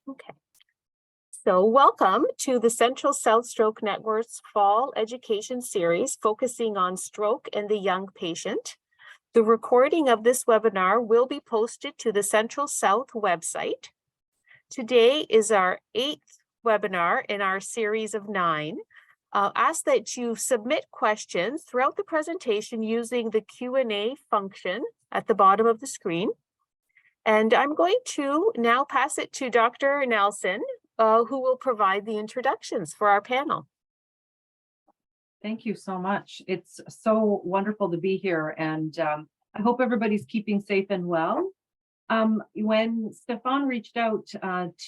Okay. So welcome to the Central South Stroke Network's Fall Education Series focusing on stroke and the young patient. The recording of this webinar will be posted to the Central South website. Today is our 8th webinar in our series of 9. I'll ask that you submit questions throughout the presentation using the Q&A function at the bottom of the screen. And I'm going to now pass it to Dr. Nelson, who will provide the introductions for our panel. Thank you so much. It's so wonderful to be here, and I hope everybody's keeping safe and well. When Stefan reached out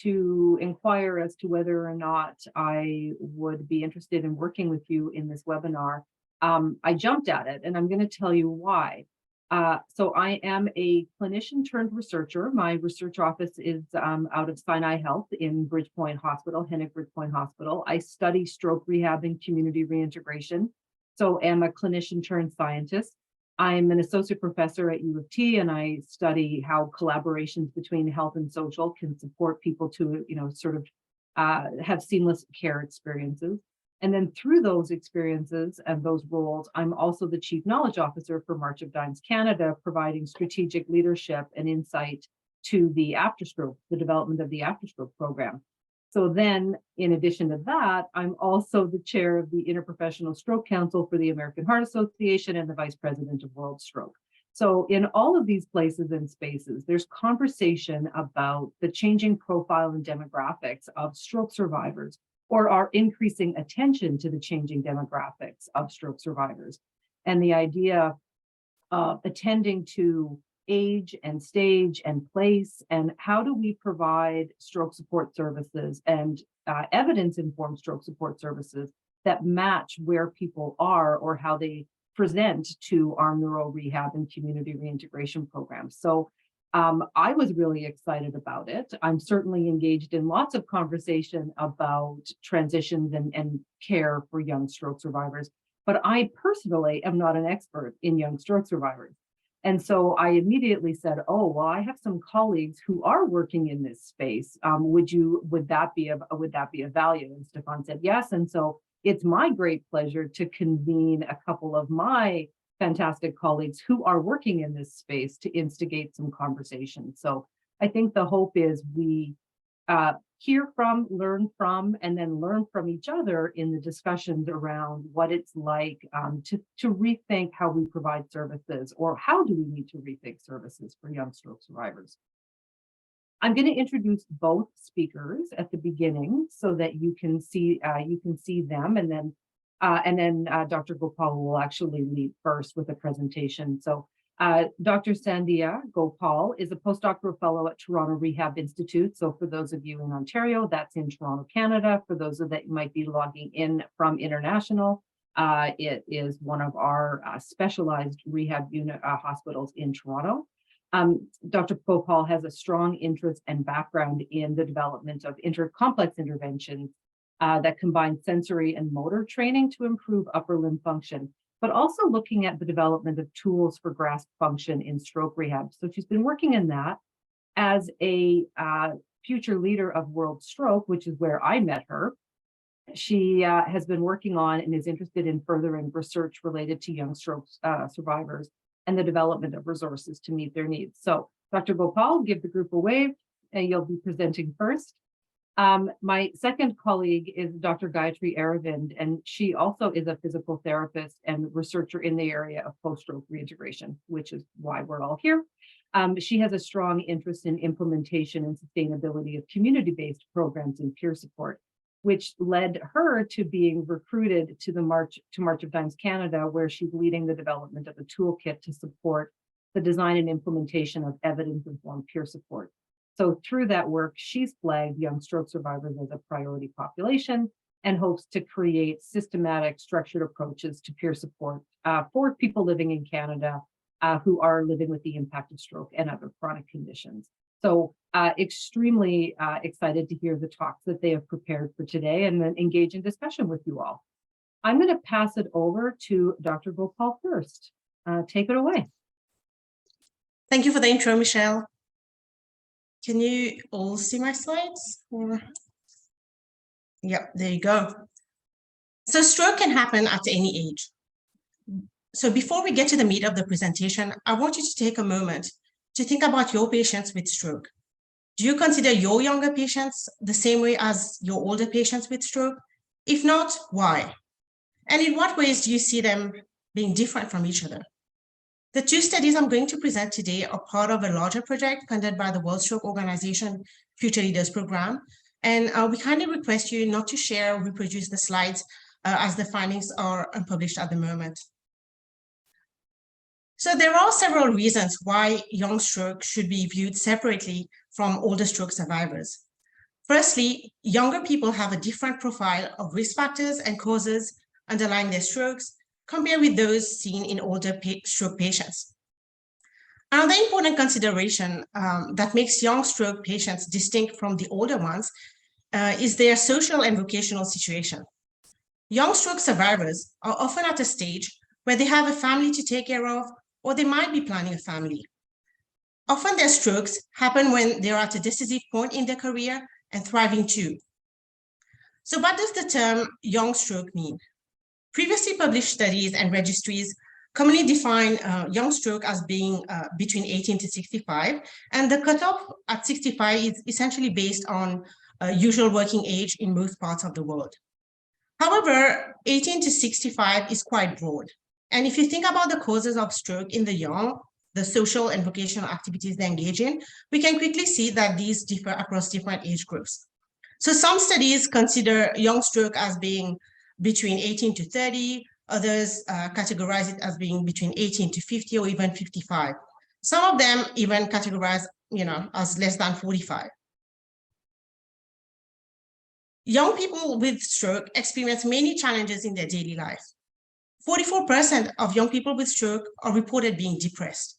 to inquire as to whether or not I would be interested in working with you in this webinar, I jumped at it, and I'm going to tell you why. So I am a clinician turned researcher. My research office is out of Sinai Health in Bridgepoint Hospital, Hennick Bridgepoint Hospital. I study stroke rehab and community reintegration. So am a clinician turned scientist. I'm an associate professor at U of T, and I study how collaborations between health and social can support people to, have seamless care experiences. And then through those experiences and those roles, I'm also the Chief Knowledge Officer for March of Dimes Canada, providing strategic leadership and insight to the afterstroke, the development of the afterstroke program. So then, in addition to that, I'm also the chair of the Interprofessional Stroke Council for the American Heart Association and the vice president of World Stroke. So in all of these places and spaces, there's conversation about the changing profile and demographics of stroke survivors, or our increasing attention to the changing demographics of stroke survivors. And the idea of attending to age and stage and place, and how do we provide stroke support services and evidence-informed stroke support services that match where people are or how they present to our neuro rehab and community reintegration programs. So I was really excited about it. I'm certainly engaged in lots of conversation about transitions and care for young stroke survivors, but I personally am not an expert in young stroke survivors. And so I immediately said, oh, well, I have some colleagues who are working in this space. Would that be of value? And Stefan said yes. And so it's my great pleasure to convene a couple of my fantastic colleagues who are working in this space to instigate some conversation. So I think the hope is we hear from, learn from, and then learn from each other in the discussions around what it's like to rethink how we provide services, or how do we need to rethink services for young stroke survivors. I'm going to introduce both speakers at the beginning so that you can see them, and then Dr. Gopal will actually lead first with a presentation. So Dr. Sandhya Gopal is a postdoctoral fellow at Toronto Rehab Institute. So for those of you in Ontario, that's in Toronto, Canada. For those of that might be logging in from international, it is one of our specialized rehab unit hospitals in Toronto. Dr. Gopal has a strong interest and background in the development of complex interventions that combine sensory and motor training to improve upper limb function, but also looking at the development of tools for grasp function in stroke rehab. So she's been working in that as a future leader of World Stroke, which is where I met her. She has been working on and is interested in furthering research related to young stroke survivors and the development of resources to meet their needs. So Dr. Gopal, give the group a wave, and you'll be presenting first. My second colleague is Dr. Gayatri Aravind, and she also is a physical therapist and researcher in the area of post-stroke reintegration, which is why we're all here. She has a strong interest in implementation and sustainability of community-based programs and peer support, which led her to being recruited to March of Dimes Canada, where she's leading the development of a toolkit to support the design and implementation of evidence-informed peer support. So through that work, she's flagged young stroke survivors as a priority population and hopes to create systematic, structured approaches to peer support for people living in Canada who are living with the impact of stroke and other chronic conditions. So extremely excited to hear the talks that they have prepared for today and then engage in discussion with you all. I'm going to pass it over to Dr. Gopal first. Take it away. Thank you for the intro, Michelle. Can you all see my slides? Yep, there you go. So stroke can happen at any age. So before we get to the meat of the presentation, I want you to take a moment to think about your patients with stroke. Do you consider your younger patients the same way as your older patients with stroke? If not, why? And in what ways do you see them being different from each other? The two studies I'm going to present today are part of a larger project funded by the World Stroke Organization Future Leaders Program. And we kindly request you not to share or reproduce the slides as the findings are unpublished at the moment. So there are several reasons why young stroke should be viewed separately from older stroke survivors. Firstly, younger people have a different profile of risk factors and causes underlying their strokes compared with those seen in older stroke patients. Another important consideration that makes young stroke patients distinct from the older ones is their social and vocational situation. Young stroke survivors are often at a stage where they have a family to take care of, or they might be planning a family. Often their strokes happen when they're at a decisive point in their career and thriving too. So what does the term young stroke mean? Previously published studies and registries commonly define young stroke as being between 18 to 65, and the cutoff at 65 is essentially based on usual working age in most parts of the world. However, 18 to 65 is quite broad. And if you think about the causes of stroke in the young, the social and vocational activities they engage in, we can quickly see that these differ across different age groups. So some studies consider young stroke as being between 18 to 30, others categorize it as being between 18 to 50 or even 55. Some of them even categorize, as less than 45. Young people with stroke experience many challenges in their daily life. 44% of young people with stroke are reported being depressed.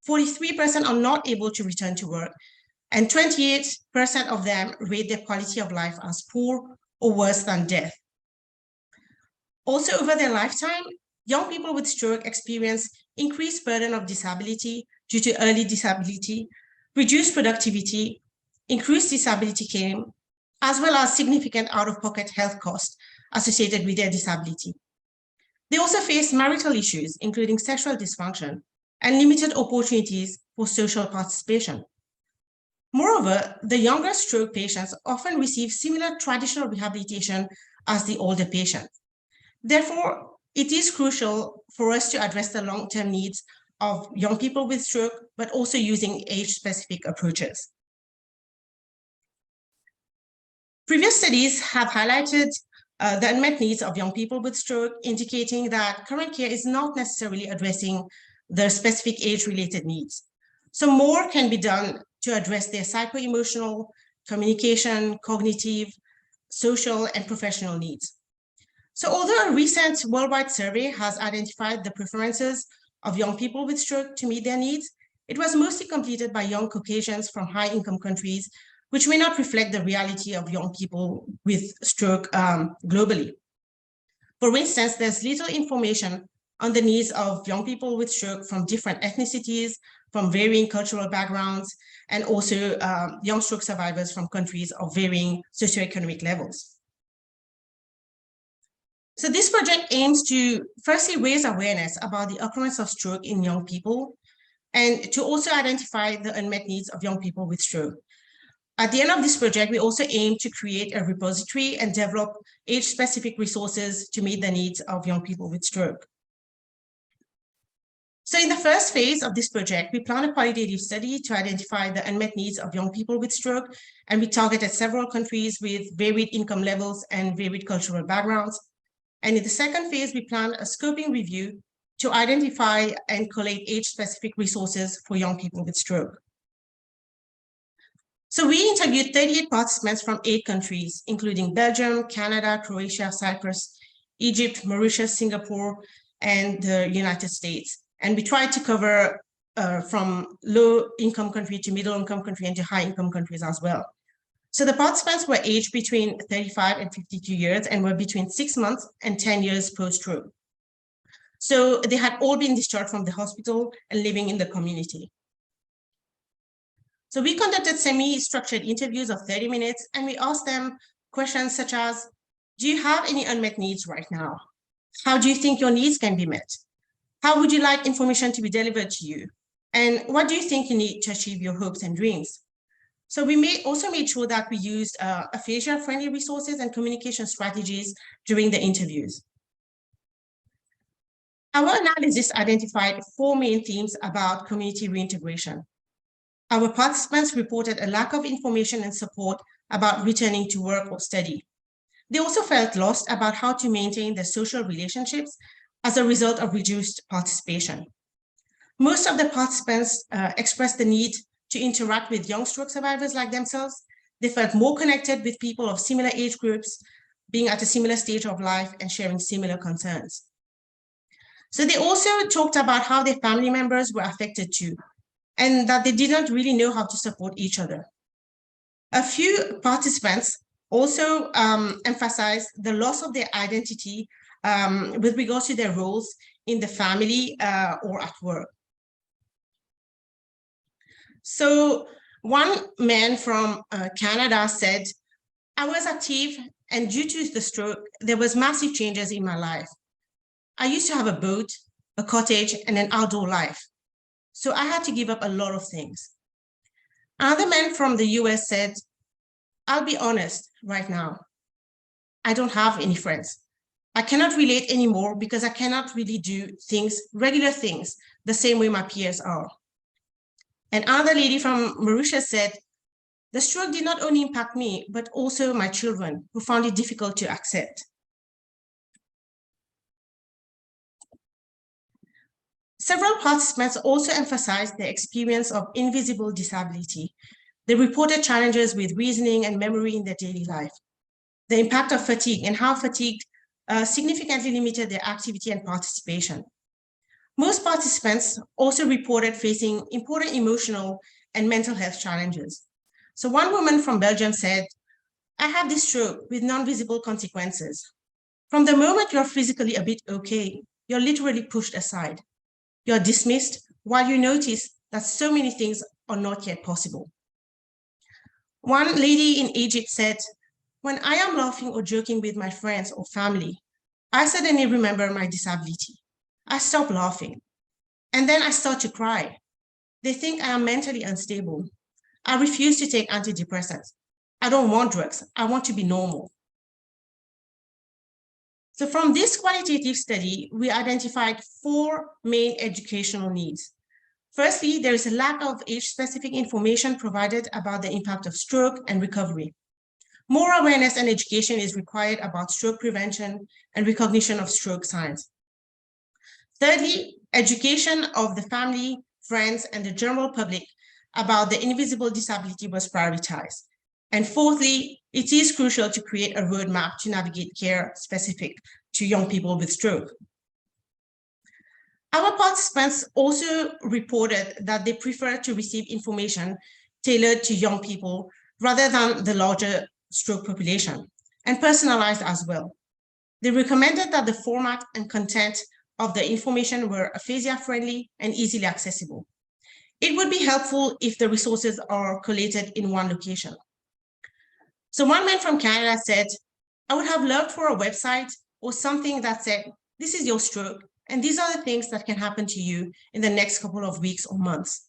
43% are not able to return to work, and 28% of them rate their quality of life as poor or worse than death. Also, over their lifetime, young people with stroke experience increased burden of disability due to early disability, reduced productivity, increased disability claim, as well as significant out-of-pocket health costs associated with their disability. They also face marital issues, including sexual dysfunction and limited opportunities for social participation. Moreover, the younger stroke patients often receive similar traditional rehabilitation as the older patients. Therefore, it is crucial for us to address the long-term needs of young people with stroke, but also using age-specific approaches. Previous studies have highlighted the unmet needs of young people with stroke, indicating that current care is not necessarily addressing their specific age-related needs. So more can be done to address their psycho-emotional, communication, cognitive, social, and professional needs. So although a recent worldwide survey has identified the preferences of young people with stroke to meet their needs, it was mostly completed by young Caucasians from high-income countries, which may not reflect the reality of young people with stroke globally. For instance, there's little information on the needs of young people with stroke from different ethnicities, from varying cultural backgrounds, and also young stroke survivors from countries of varying socioeconomic levels. So this project aims to firstly raise awareness about the occurrence of stroke in young people, and to also identify the unmet needs of young people with stroke. At the end of this project, we also aim to create a repository and develop age-specific resources to meet the needs of young people with stroke. So in the first phase of this project, we plan a qualitative study to identify the unmet needs of young people with stroke, and we targeted several countries with varied income levels and varied cultural backgrounds. And in the second phase, we plan a scoping review to identify and collate age-specific resources for young people with stroke. So we interviewed 38 participants from 8 countries, including Belgium, Canada, Croatia, Cyprus, Egypt, Mauritius, Singapore, and the United States. And we tried to cover from low-income country to middle-income country and to high-income countries as well. So the participants were aged between 35 and 52 years and were between 6 months and 10 years post-stroke. So they had all been discharged from the hospital and living in the community. So we conducted semi-structured interviews of 30 minutes, and we asked them questions such as, do you have any unmet needs right now? How do you think your needs can be met? How would you like information to be delivered to you? And what do you think you need to achieve your hopes and dreams? So we also made sure that we used aphasia-friendly resources and communication strategies during the interviews. Our analysis identified 4 main themes about community reintegration. Our participants reported a lack of information and support about returning to work or study. They also felt lost about how to maintain their social relationships as a result of reduced participation. Most of the participants expressed the need to interact with young stroke survivors like themselves. They felt more connected with people of similar age groups, being at a similar stage of life and sharing similar concerns. So they also talked about how their family members were affected too, and that they didn't really know how to support each other. A few participants also emphasized the loss of their identity with regards to their roles in the family or at work. So one man from Canada said, I was active, and due to the stroke, there was massive changes in my life. I used to have a boat, a cottage, and an outdoor life. So I had to give up a lot of things. Another man from the US said, I'll be honest right now, I don't have any friends. I cannot relate anymore because I cannot really do things, regular things, the same way my peers are. And another lady from Mauritius said, the stroke did not only impact me, but also my children, who found it difficult to accept. Several participants also emphasized their experience of invisible disability. They reported challenges with reasoning and memory in their daily life, the impact of fatigue and how fatigue significantly limited their activity and participation. Most participants also reported facing important emotional and mental health challenges. So one woman from Belgium said, I have this stroke with non-visible consequences. From the moment you're physically a bit okay, you're literally pushed aside. You're dismissed while you notice that so many things are not yet possible. One lady in Egypt said, when I am laughing or joking with my friends or family, I suddenly remember my disability. I stop laughing, and then I start to cry. They think I am mentally unstable. I refuse to take antidepressants. I don't want drugs. I want to be normal. So from this qualitative study, we identified 4 main educational needs. Firstly, there is a lack of age-specific information provided about the impact of stroke and recovery. More awareness and education is required about stroke prevention and recognition of stroke signs. Thirdly, education of the family, friends, and the general public about the invisible disability was prioritized. And fourthly, it is crucial to create a roadmap to navigate care specific to young people with stroke. Our participants also reported that they prefer to receive information tailored to young people rather than the larger stroke population, and personalized as well. They recommended that the format and content of the information were aphasia-friendly and easily accessible. It would be helpful if the resources are collated in one location. So one man from Canada said, I would have loved for a website or something that said, this is your stroke, and these are the things that can happen to you in the next couple of weeks or months.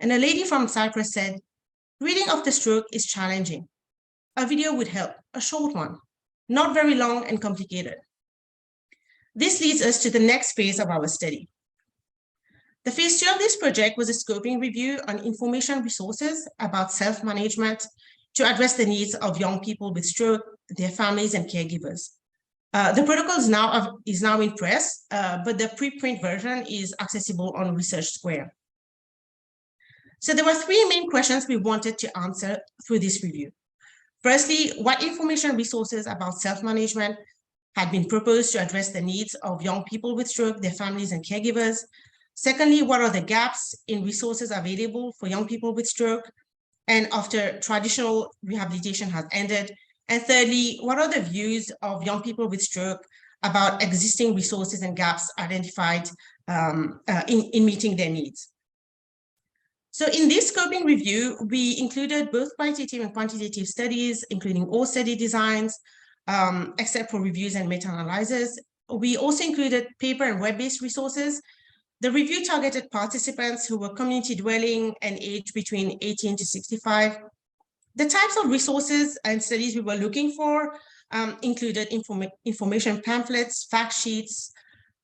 And a lady from Cyprus said, reading of the stroke is challenging. A video would help, a short one, not very long and complicated. This leads us to the next phase of our study. The phase 2 of this project was a scoping review on information resources about self-management to address the needs of young people with stroke, their families, and caregivers. The protocol is now in press, but the preprint version is accessible on Research Square. So there were 3 main questions we wanted to answer through this review. Firstly, what information resources about self-management had been proposed to address the needs of young people with stroke, their families, and caregivers? Secondly, what are the gaps in resources available for young people with stroke and after traditional rehabilitation has ended? And thirdly, what are the views of young people with stroke about existing resources and gaps identified in meeting their needs? So in this scoping review, we included both qualitative and quantitative studies, including all study designs, except for reviews and meta-analysis. We also included paper and web-based resources. The review targeted participants who were community dwelling and aged between 18 to 65. The types of resources and studies we were looking for included information pamphlets, fact sheets,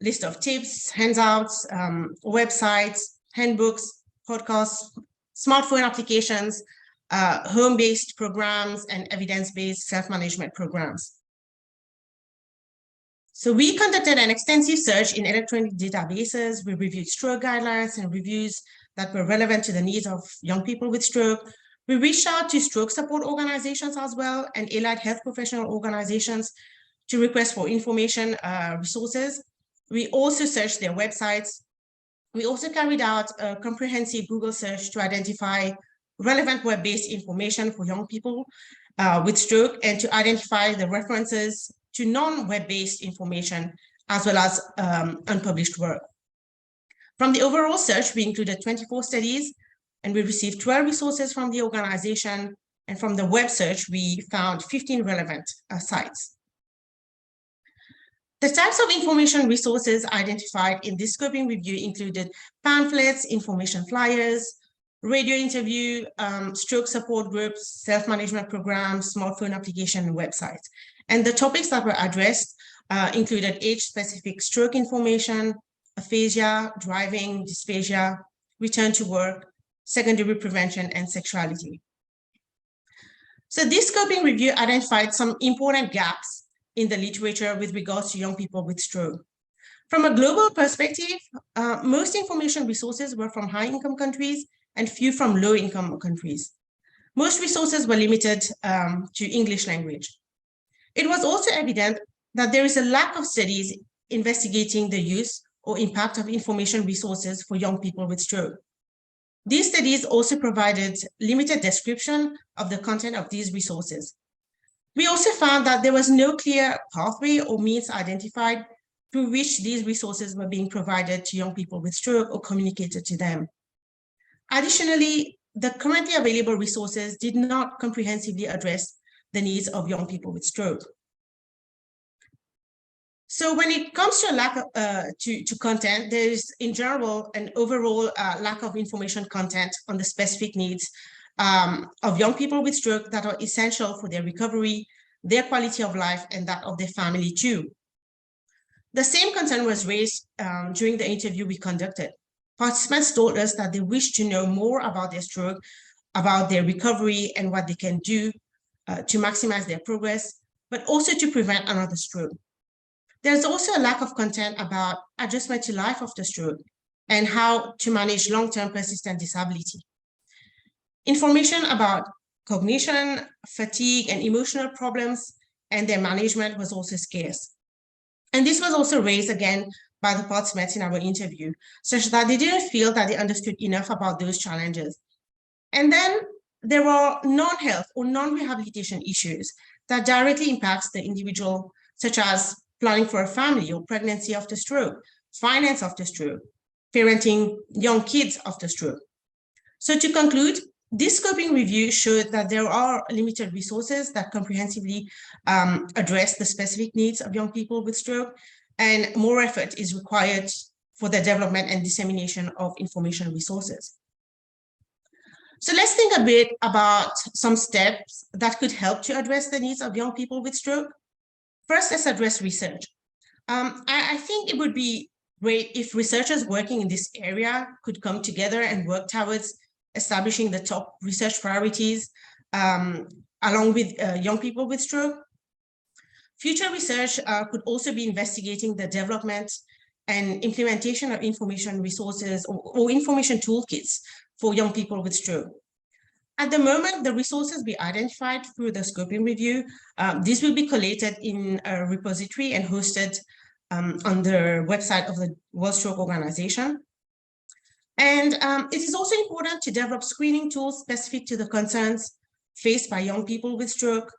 list of tips, handouts, websites, handbooks, podcasts, smartphone applications, home-based programs, and evidence-based self-management programs. So we conducted an extensive search in electronic databases. We reviewed stroke guidelines and reviews that were relevant to the needs of young people with stroke. We reached out to stroke support organizations as well and allied health professional organizations to request for information resources. We also searched their websites. We also carried out a comprehensive Google search to identify relevant web-based information for young people with stroke and to identify the references to non-web-based information as well as unpublished work. From the overall search, we included 24 studies and we received 12 resources from the organization. And from the web search, we found 15 relevant sites. The types of information resources identified in this scoping review included pamphlets, information flyers, radio interview, stroke support groups, self-management programs, smartphone application, and websites. And the topics that were addressed included age-specific stroke information, aphasia, driving, dysphagia, return to work, secondary prevention, and sexuality. So this scoping review identified some important gaps in the literature with regards to young people with stroke. From a global perspective, most information resources were from high-income countries and few from low-income countries. Most resources were limited to English language. It was also evident that there is a lack of studies investigating the use or impact of information resources for young people with stroke. These studies also provided limited description of the content of these resources. We also found that there was no clear pathway or means identified through which these resources were being provided to young people with stroke or communicated to them. Additionally, the currently available resources did not comprehensively address the needs of young people with stroke. So when it comes to a lack of to content, there is in general an overall lack of information content on the specific needs of young people with stroke that are essential for their recovery, their quality of life, and that of their family too. The same concern was raised during the interview we conducted. Participants told us that they wish to know more about their stroke, about their recovery, and what they can do to maximize their progress, but also to prevent another stroke. There's also a lack of content about adjustment to life after stroke and how to manage long-term persistent disability. Information about cognition, fatigue, and emotional problems and their management was also scarce. And this was also raised again by the participants in our interview, such that they didn't feel that they understood enough about those challenges. And then there are non-health or non-rehabilitation issues that directly impacts the individual, such as planning for a family or pregnancy after stroke, finance after stroke, parenting young kids after stroke. So to conclude, this scoping review showed that there are limited resources that comprehensively address the specific needs of young people with stroke, and more effort is required for the development and dissemination of information resources. So let's think a bit about some steps that could help to address the needs of young people with stroke. First, let's address research. I think it would be great if researchers working in this area could come together and work towards establishing the top research priorities along with young people with stroke. Future research could also be investigating the development and implementation of information resources or information toolkits for young people with stroke. At the moment, the resources we identified through the scoping review, these will be collated in a repository and hosted on the website of the World Stroke Organization. And it is also important to develop screening tools specific to the concerns faced by young people with stroke.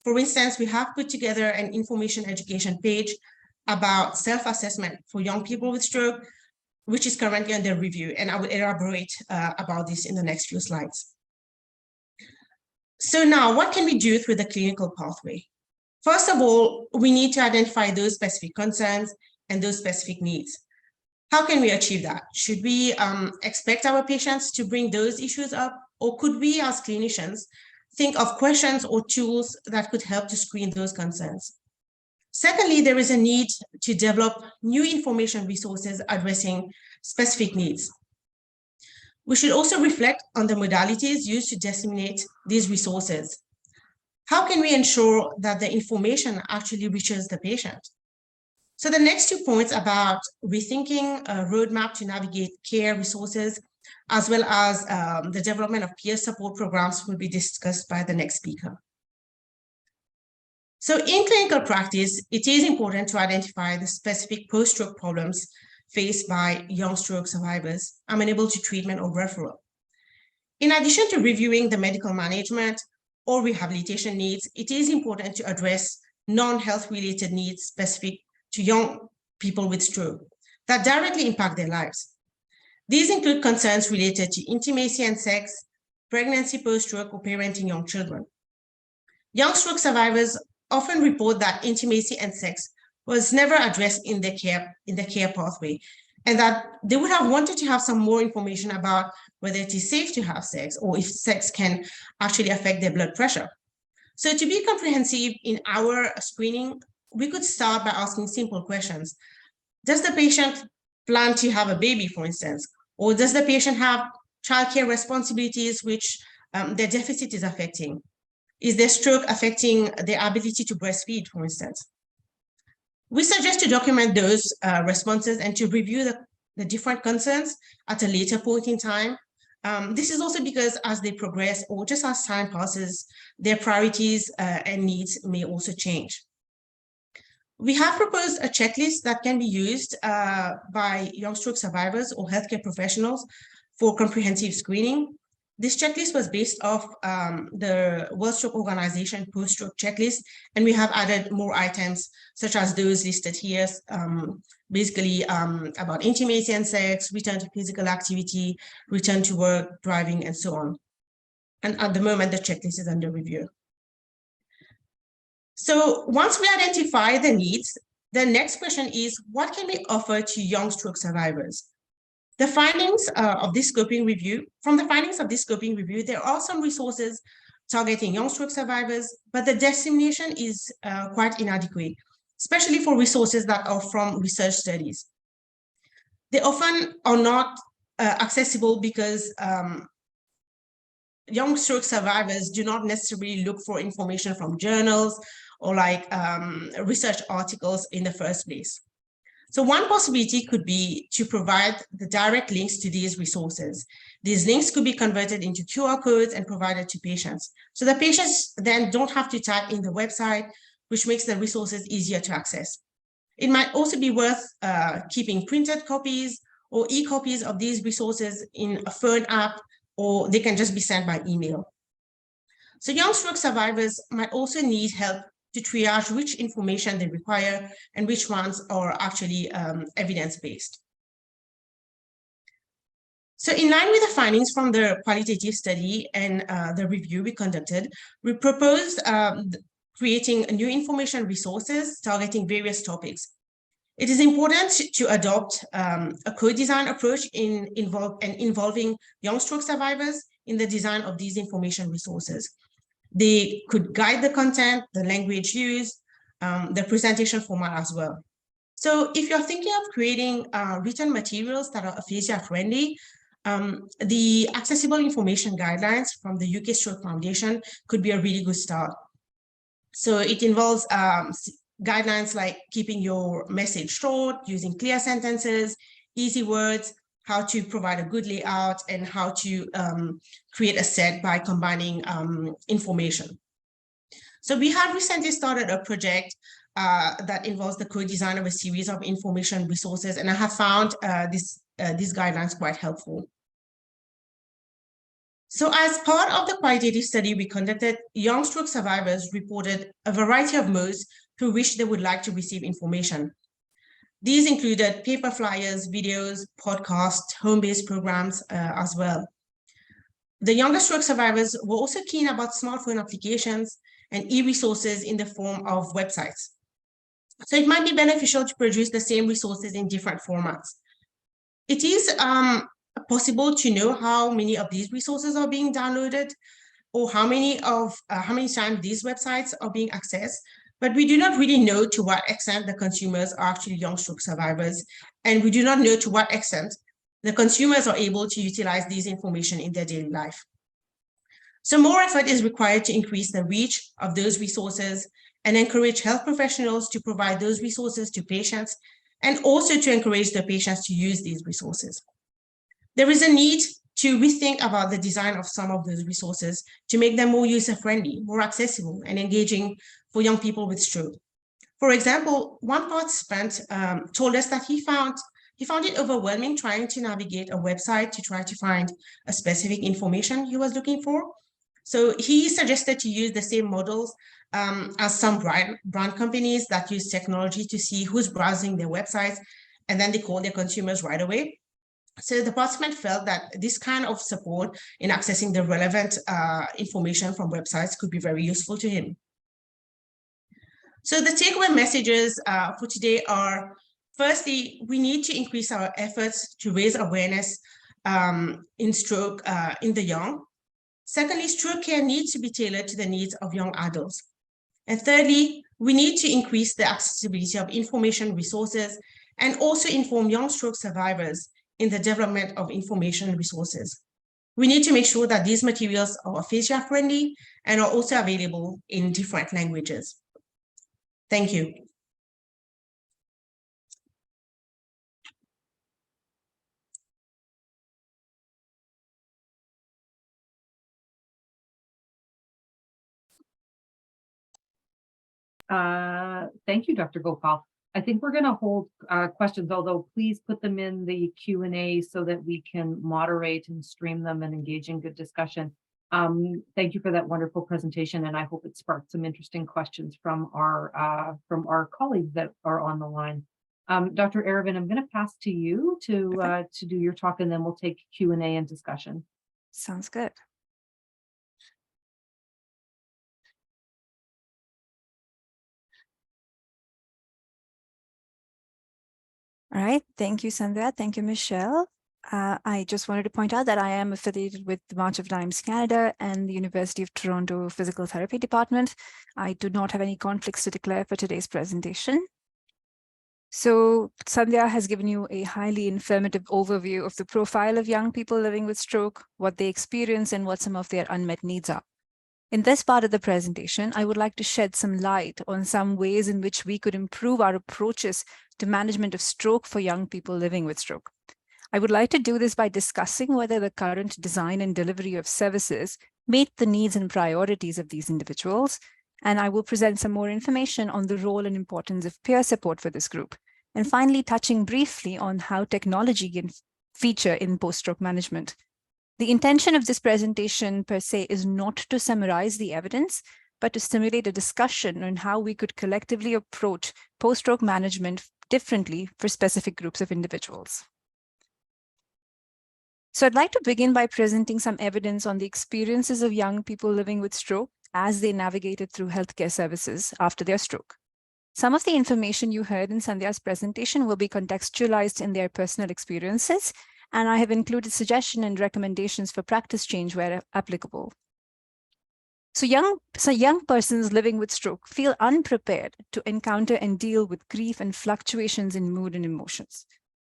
For instance, we have put together an information education page about self-assessment for young people with stroke, which is currently under review, and I will elaborate about this in the next few slides. So now, what can we do through the clinical pathway? First of all, we need to identify those specific concerns and those specific needs. How can we achieve that? Should we expect our patients to bring those issues up, or could we as clinicians think of questions or tools that could help to screen those concerns? Secondly, there is a need to develop new information resources addressing specific needs. We should also reflect on the modalities used to disseminate these resources. How can we ensure that the information actually reaches the patient? So the next 2 points about rethinking a roadmap to navigate care resources, as well as the development of peer support programs, will be discussed by the next speaker. So in clinical practice, it is important to identify the specific post-stroke problems faced by young stroke survivors amenable to treatment or referral. In addition to reviewing the medical management or rehabilitation needs, it is important to address non-health related needs specific to young people with stroke that directly impact their lives. These include concerns related to intimacy and sex, pregnancy post-stroke, or parenting young children. Young stroke survivors often report that intimacy and sex was never addressed in the care pathway, and that they would have wanted to have some more information about whether it is safe to have sex or if sex can actually affect their blood pressure. So to be comprehensive in our screening, we could start by asking simple questions. Does the patient plan to have a baby, for instance? Or does the patient have childcare responsibilities which their deficit is affecting? Is their stroke affecting their ability to breastfeed, for instance? We suggest to document those responses and to review the different concerns at a later point in time. This is also because as they progress, or just as time passes, their priorities and needs may also change. We have proposed a checklist that can be used by young stroke survivors or healthcare professionals for comprehensive screening. This checklist was based off the World Stroke Organization post-stroke checklist, and we have added more items such as those listed here, basically about intimacy and sex, return to physical activity, return to work, driving, and so on. And at the moment, the checklist is under review. So once we identify the needs, the next question is, what can we offer to young stroke survivors? The findings of this scoping review, from the findings of this scoping review, there are some resources targeting young stroke survivors, but the dissemination is quite inadequate, especially for resources that are from research studies. They often are not accessible because young stroke survivors do not necessarily look for information from journals or like research articles in the first place. So one possibility could be to provide the direct links to these resources. These links could be converted into QR codes and provided to patients. So the patients then don't have to type in the website, which makes the resources easier to access. It might also be worth keeping printed copies or e-copies of these resources in a phone app, or they can just be sent by email. So young stroke survivors might also need help to triage which information they require and which ones are actually evidence-based. So in line with the findings from the qualitative study and the review we conducted, we proposed creating new information resources targeting various topics. It is important to adopt a co-design approach involving young stroke survivors in the design of these information resources. They could guide the content, the language used, the presentation format as well. So if you're thinking of creating written materials that are aphasia friendly, the accessible information guidelines from the UK Stroke Foundation could be a really good start. So it involves guidelines like keeping your message short, using clear sentences, easy words, how to provide a good layout, and how to create a set by combining information. So we have recently started a project that involves the co-design of a series of information resources, and I have found these guidelines quite helpful. So as part of the qualitative study we conducted, young stroke survivors reported a variety of modes through which they would like to receive information. These included paper flyers, videos, podcasts, home-based programs as well. The younger stroke survivors were also keen about smartphone applications and e-resources in the form of websites. So it might be beneficial to produce the same resources in different formats. It is possible to know how many of these resources are being downloaded or how many times these websites are being accessed, but we do not really know to what extent the consumers are actually young stroke survivors, and we do not know to what extent the consumers are able to utilize these information in their daily life. So more effort is required to increase the reach of those resources and encourage health professionals to provide those resources to patients, and also to encourage the patients to use these resources. There is a need to rethink about the design of some of those resources to make them more user-friendly, more accessible, and engaging for young people with stroke. For example, one participant told us that he found it overwhelming trying to navigate a website to try to find a specific information he was looking for. So he suggested to use the same models as some brand companies that use technology to see who's browsing their websites, and then they call their consumers right away. So the participant felt that this kind of support in accessing the relevant information from websites could be very useful to him. So the takeaway messages for today are, firstly, we need to increase our efforts to raise awareness in stroke in the young. Secondly, stroke care needs to be tailored to the needs of young adults. And thirdly, we need to increase the accessibility of information resources and also inform young stroke survivors in the development of information resources. We need to make sure that these materials are aphasia friendly and are also available in different languages. Thank you. Thank you, Dr. Gopal. I think we're going to hold questions, although please put them in the Q&A so that we can moderate and stream them and engage in good discussion. Thank you for that wonderful presentation, and I hope it sparked some interesting questions from our colleagues that are on the line. Dr. Aravind, I'm going to pass to you to do your talk, and then we'll take Q&A and discussion. Sounds good. All right, thank you, Sandhya. Thank you, Michelle. I just wanted to point out that I am affiliated with the March of Dimes Canada and the University of Toronto Physical Therapy Department. I do not have any conflicts to declare for today's presentation. So Sandhya has given you a highly informative overview of the profile of young people living with stroke, what they experience, and what some of their unmet needs are. In this part of the presentation, I would like to shed some light on some ways in which we could improve our approaches to management of stroke for young people living with stroke. I would like to do this by discussing whether the current design and delivery of services meet the needs and priorities of these individuals, and I will present some more information on the role and importance of peer support for this group, and finally touching briefly on how technology can feature in post-stroke management. The intention of this presentation per se is not to summarize the evidence, but to stimulate a discussion on how we could collectively approach post-stroke management differently for specific groups of individuals. So I'd like to begin by presenting some evidence on the experiences of young people living with stroke as they navigated through healthcare services after their stroke. Some of the information you heard in Sandhya's presentation will be contextualized in their personal experiences, and I have included suggestions and recommendations for practice change where applicable. So young persons living with stroke feel unprepared to encounter and deal with grief and fluctuations in mood and emotions.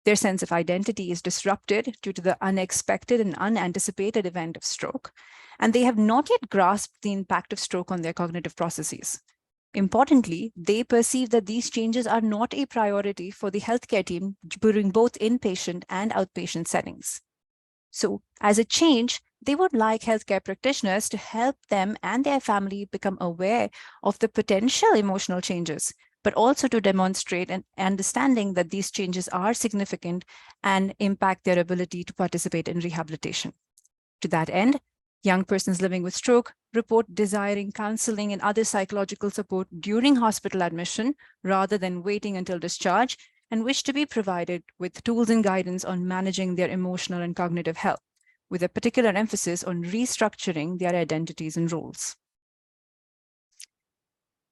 Their sense of identity is disrupted due to the unexpected and unanticipated event of stroke, and they have not yet grasped the impact of stroke on their cognitive processes. Importantly, they perceive that these changes are not a priority for the healthcare team during both inpatient and outpatient settings. So, as a change, they would like healthcare practitioners to help them and their family become aware of the potential emotional changes, but also to demonstrate an understanding that these changes are significant and impact their ability to participate in rehabilitation. To that end, young persons living with stroke report desiring counseling and other psychological support during hospital admission rather than waiting until discharge, and wish to be provided with tools and guidance on managing their emotional and cognitive health, with a particular emphasis on restructuring their identities and roles.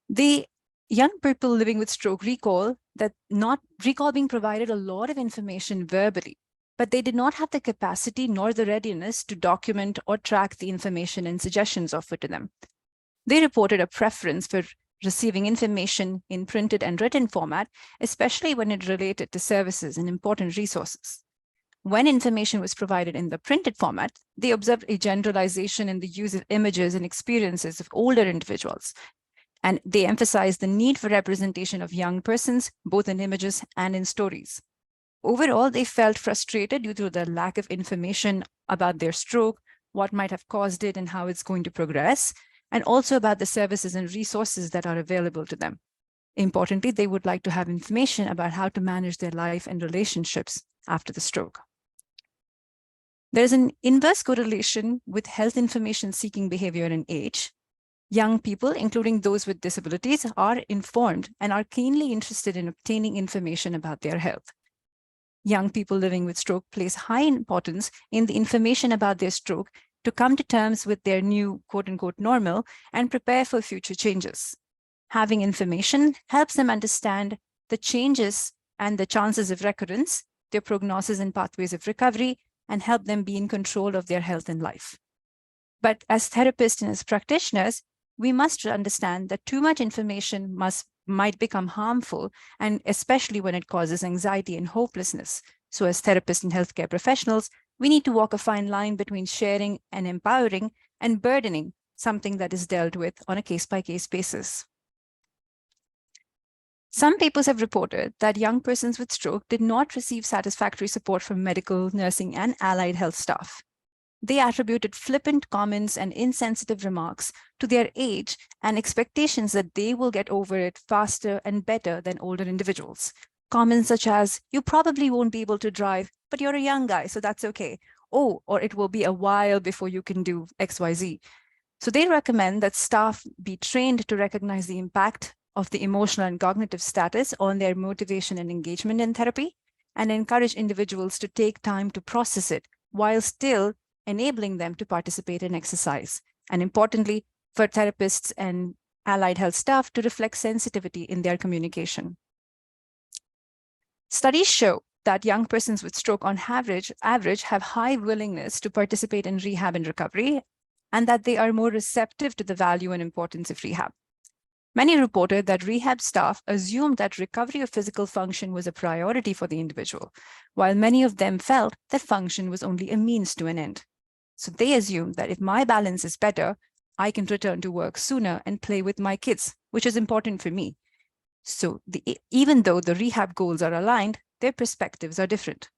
The young people living with stroke recall being provided a lot of information verbally, but they did not have the capacity nor the readiness to document or track the information and suggestions offered to them. They reported a preference for receiving information in printed and written format, especially when it related to services and important resources. When information was provided in the printed format, they observed a generalization in the use of images and experiences of older individuals. And they emphasized the need for representation of young persons, both in images and in stories. Overall, they felt frustrated due to the lack of information about their stroke, what might have caused it and how it's going to progress, and also about the services and resources that are available to them. Importantly, they would like to have information about how to manage their life and relationships after the stroke. There is an inverse correlation with health information seeking behavior and age. Young people, including those with disabilities, are informed and are keenly interested in obtaining information about their health. Young people living with stroke place high importance in the information about their stroke to come to terms with their new quote-unquote normal and prepare for future changes. Having information helps them understand the changes and the chances of recurrence, their prognosis and pathways of recovery, and help them be in control of their health and life. But as therapists and as practitioners, we must understand that too much information might become harmful, and especially when it causes anxiety and hopelessness. So as therapists and healthcare professionals, we need to walk a fine line between sharing and empowering and burdening, something that is dealt with on a case-by-case basis. Some papers have reported that young persons with stroke did not receive satisfactory support from medical, nursing, and allied health staff. They attributed flippant comments and insensitive remarks to their age and expectations that they will get over it faster and better than older individuals. Comments such as, "You probably won't be able to drive, but you're a young guy, so that's okay." Oh, or "It will be a while before you can do XYZ. So they recommend that staff be trained to recognize the impact of the emotional and cognitive status on their motivation and engagement in therapy, and encourage individuals to take time to process it while still enabling them to participate in exercise. And importantly, for therapists and allied health staff to reflect sensitivity in their communication. Studies show that young persons with stroke on average have high willingness to participate in rehab and recovery, and that they are more receptive to the value and importance of rehab. Many reported that rehab staff assumed that recovery of physical function was a priority for the individual, while many of them felt that function was only a means to an end. So they assumed that if my balance is better, I can return to work sooner and play with my kids, which is important for me. So even though the rehab goals are aligned, their perspectives are different.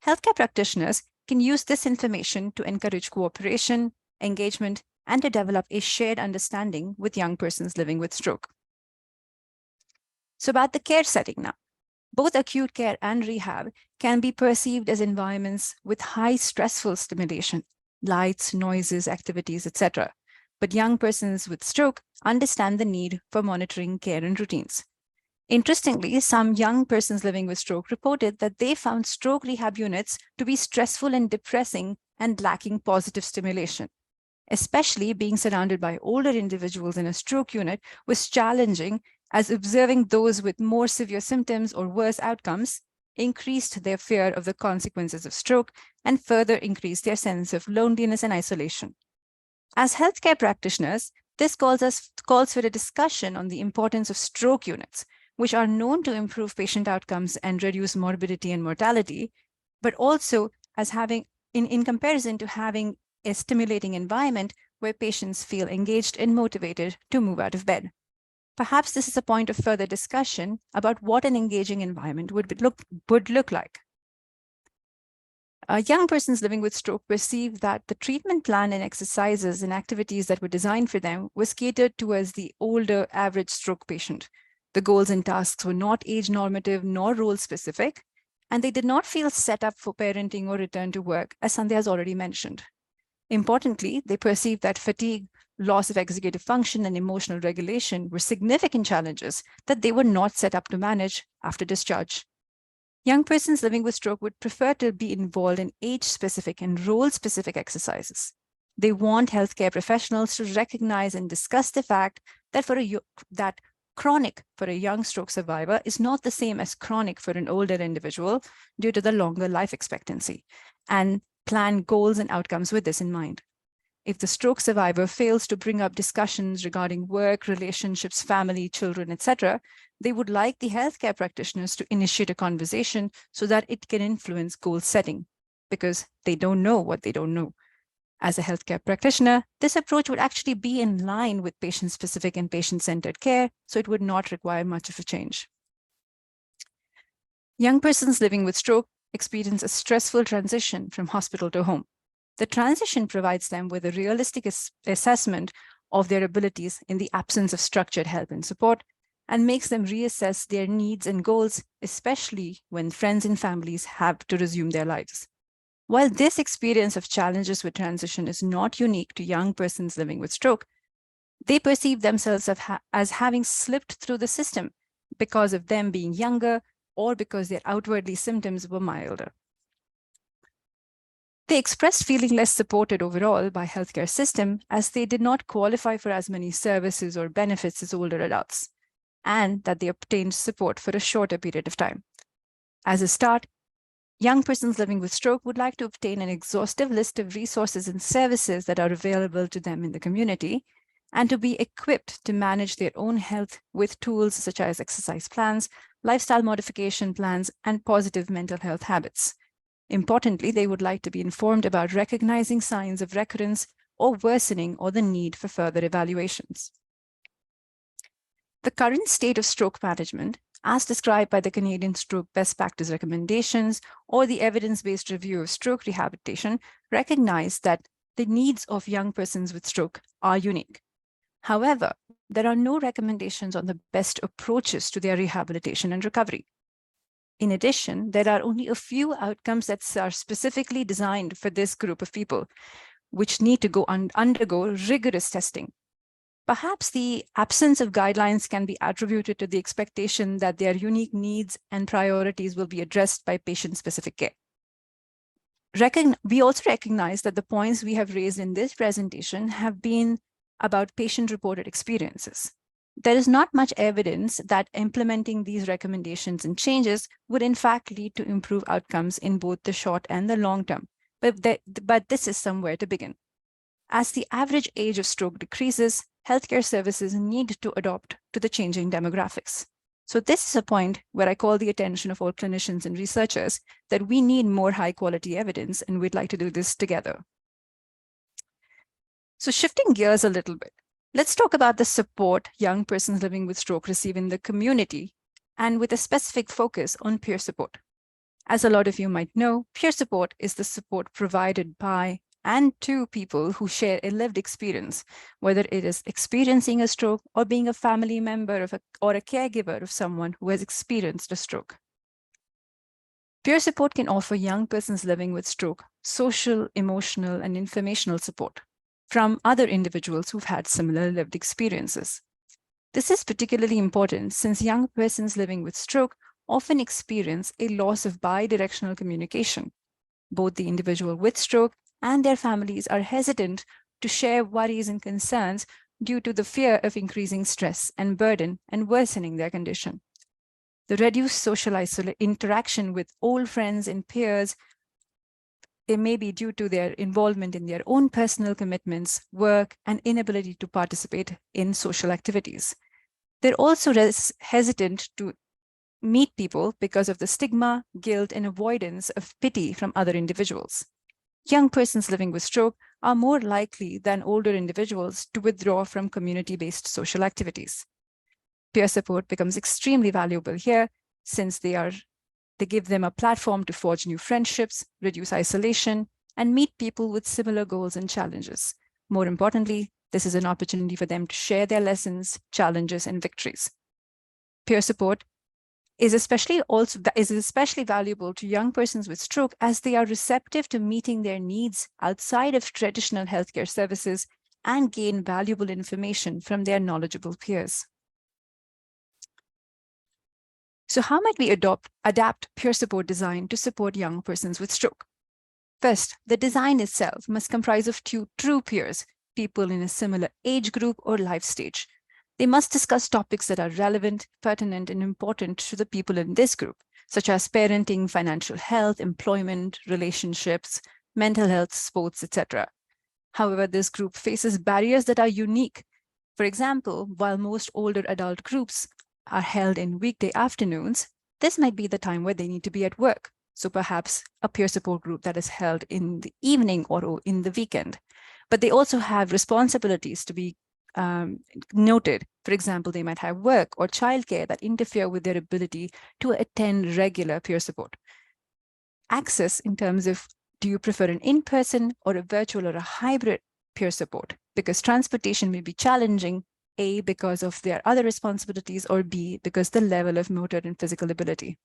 Healthcare practitioners can use this information to encourage cooperation, engagement, and to develop a shared understanding with young persons living with stroke. So about the care setting now. Both acute care and rehab can be perceived as environments with high stressful stimulation, lights, noises, activities, etc. But young persons with stroke understand the need for monitoring care and routines. Interestingly, some young persons living with stroke reported that they found stroke rehab units to be stressful and depressing and lacking positive stimulation. Especially being surrounded by older individuals in a stroke unit was challenging, as observing those with more severe symptoms or worse outcomes increased their fear of the consequences of stroke and further increased their sense of loneliness and isolation. As healthcare practitioners, this calls for a discussion on the importance of stroke units, which are known to improve patient outcomes and reduce morbidity and mortality, but also as having, in comparison to having a stimulating environment where patients feel engaged and motivated to move out of bed. Perhaps this is a point of further discussion about what an engaging environment would look like. Young persons living with stroke perceive that the treatment plan and exercises and activities that were designed for them was catered towards the older average stroke patient. The goals and tasks were not age normative nor role specific, and they did not feel set up for parenting or return to work, as Sandhya has already mentioned. Importantly, they perceived that fatigue, loss of executive function, and emotional regulation were significant challenges that they were not set up to manage after discharge. Young persons living with stroke would prefer to be involved in age-specific and role-specific exercises. They want healthcare professionals to recognize and discuss the fact that that chronic for a young stroke survivor is not the same as chronic for an older individual due to the longer life expectancy, and plan goals and outcomes with this in mind. If the stroke survivor fails to bring up discussions regarding work, relationships, family, children, etc., they would like the healthcare practitioners to initiate a conversation so that it can influence goal setting, because they don't know what they don't know. As a healthcare practitioner, this approach would actually be in line with patient-specific and patient-centered care, so it would not require much of a change. Young persons living with stroke experience a stressful transition from hospital to home. The transition provides them with a realistic assessment of their abilities in the absence of structured help and support, and makes them reassess their needs and goals, especially when friends and families have to resume their lives. While this experience of challenges with transition is not unique to young persons living with stroke, they perceive themselves as having slipped through the system because of them being younger or because their outwardly symptoms were milder. They expressed feeling less supported overall by healthcare system as they did not qualify for as many services or benefits as older adults, and that they obtained support for a shorter period of time. As a start, young persons living with stroke would like to obtain an exhaustive list of resources and services that are available to them in the community, and to be equipped to manage their own health with tools such as exercise plans, lifestyle modification plans, and positive mental health habits. Importantly, they would like to be informed about recognizing signs of recurrence or worsening or the need for further evaluations. The current state of stroke management, as described by the Canadian Stroke Best Practice Recommendations or the Evidence-Based Review of Stroke Rehabilitation, recognize that the needs of young persons with stroke are unique. However, there are no recommendations on the best approaches to their rehabilitation and recovery. In addition, there are only a few outcomes that are specifically designed for this group of people, which need to undergo rigorous testing. Perhaps the absence of guidelines can be attributed to the expectation that their unique needs and priorities will be addressed by patient-specific care. We also recognize that the points we have raised in this presentation have been about patient-reported experiences. There is not much evidence that implementing these recommendations and changes would in fact lead to improved outcomes in both the short and the long term, but this is somewhere to begin. As the average age of stroke decreases, healthcare services need to adapt to the changing demographics. So this is a point where I call the attention of all clinicians and researchers that we need more high quality evidence, and we'd like to do this together. So shifting gears a little bit, let's talk about the support young persons living with stroke receive in the community, and with a specific focus on peer support. As a lot of you might know, peer support is the support provided by and to people who share a lived experience, whether it is experiencing a stroke or being a family member of or a caregiver of someone who has experienced a stroke. Peer support can offer young persons living with stroke social, emotional, and informational support from other individuals who've had similar lived experiences. This is particularly important since young persons living with stroke often experience a loss of bidirectional communication. Both the individual with stroke and their families are hesitant to share worries and concerns due to the fear of increasing stress and burden and worsening their condition. The reduced social interaction with old friends and peers, it may be due to their involvement in their own personal commitments, work, and inability to participate in social activities. They're also hesitant to meet people because of the stigma, guilt, and avoidance of pity from other individuals. Young persons living with stroke are more likely than older individuals to withdraw from community-based social activities. Peer support becomes extremely valuable here since they give them a platform to forge new friendships, reduce isolation, and meet people with similar goals and challenges. More importantly, this is an opportunity for them to share their lessons, challenges, and victories. Peer support is especially valuable to young persons with stroke as they are receptive to meeting their needs outside of traditional healthcare services and gain valuable information from their knowledgeable peers. So how might we adapt peer support design to support young persons with stroke? First, the design itself must comprise of two true peers, people in a similar age group or life stage. They must discuss topics that are relevant, pertinent, and important to the people in this group, such as parenting, financial health, employment, relationships, mental health, sports, etc. However, this group faces barriers that are unique. For example, while most older adult groups are held in weekday afternoons, this might be the time where they need to be at work. So perhaps a peer support group that is held in the evening or in the weekend. But they also have responsibilities to be noted. For example, they might have work or childcare that interfere with their ability to attend regular peer support. Access in terms of, do you prefer an in-person or a virtual or a hybrid peer support? Because transportation may be challenging, A, because of their other responsibilities, or B, because the level of motor and physical ability.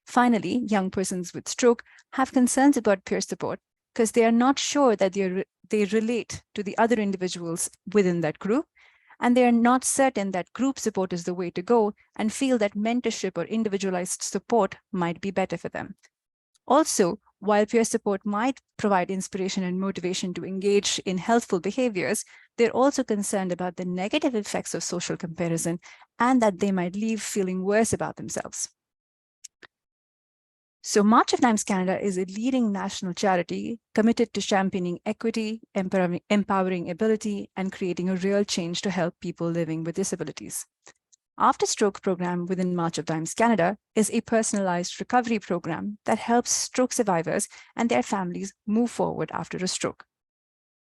Finally, young persons with stroke have concerns about peer support because they are not sure that they relate to the other individuals within that group, and they are not certain that group support is the way to go and feel that mentorship or individualized support might be better for them. Also, while peer support might provide inspiration and motivation to engage in healthful behaviors, they're also concerned about the negative effects of social comparison and that they might leave feeling worse about themselves. So March of Dimes Canada is a leading national charity committed to championing equity, empowering ability, and creating a real change to help people living with disabilities. After Stroke program within March of Dimes Canada is a personalized recovery program that helps stroke survivors and their families move forward after a stroke.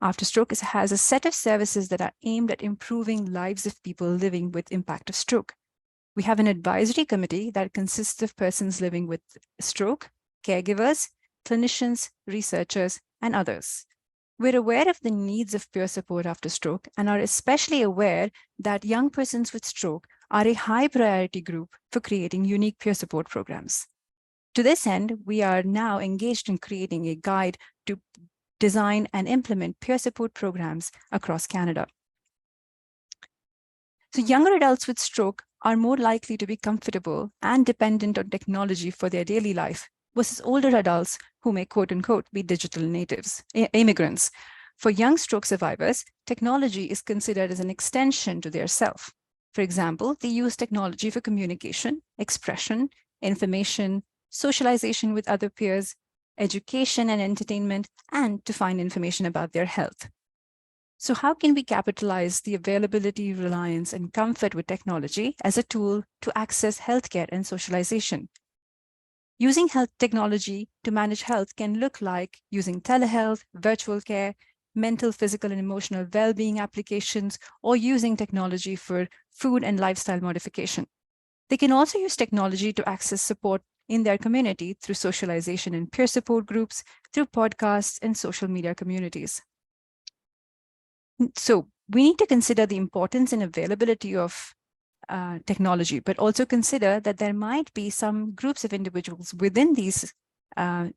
After Stroke has a set of services that are aimed at improving lives of people living with impact of stroke. We have an advisory committee that consists of persons living with stroke, caregivers, clinicians, researchers, and others. We're aware of the needs of peer support after stroke and are especially aware that young persons with stroke are a high priority group for creating unique peer support programs. To this end, we are now engaged in creating a guide to design and implement peer support programs across Canada. So younger adults with stroke are more likely to be comfortable and dependent on technology for their daily life versus older adults who may quote unquote be digital natives, immigrants. For young stroke survivors, technology is considered as an extension to their self. For example, they use technology for communication, expression, information, socialization with other peers, education and entertainment, and to find information about their health. So how can we capitalize the availability, reliance, and comfort with technology as a tool to access healthcare and socialization? Using health technology to manage health can look like using telehealth, virtual care, mental, physical, and emotional well-being applications, or using technology for food and lifestyle modification. They can also use technology to access support in their community through socialization and peer support groups, through podcasts and social media communities. So we need to consider the importance and availability of technology, but also consider that there might be some groups of individuals within these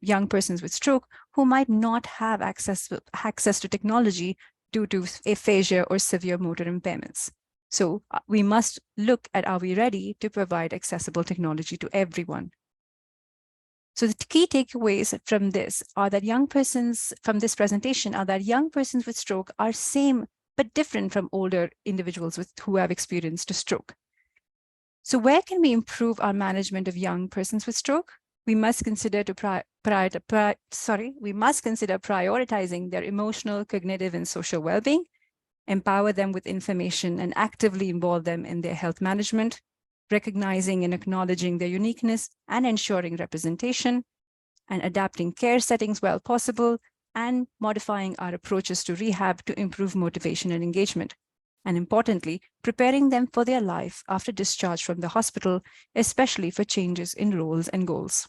young persons with stroke who might not have access to technology due to aphasia or severe motor impairments. So we must look at, are we ready to provide accessible technology to everyone? So the key takeaways from this are that young persons from this presentation are that young persons with stroke are same but different from older individuals who have experienced a stroke. So where can we improve our management of young persons with stroke? We must consider prioritizing their emotional, cognitive, and social well-being, empower them with information, and actively involve them in their health management, recognizing and acknowledging their uniqueness and ensuring representation, and adapting care settings where possible, and modifying our approaches to rehab to improve motivation and engagement. And importantly, preparing them for their life after discharge from the hospital, especially for changes in roles and goals.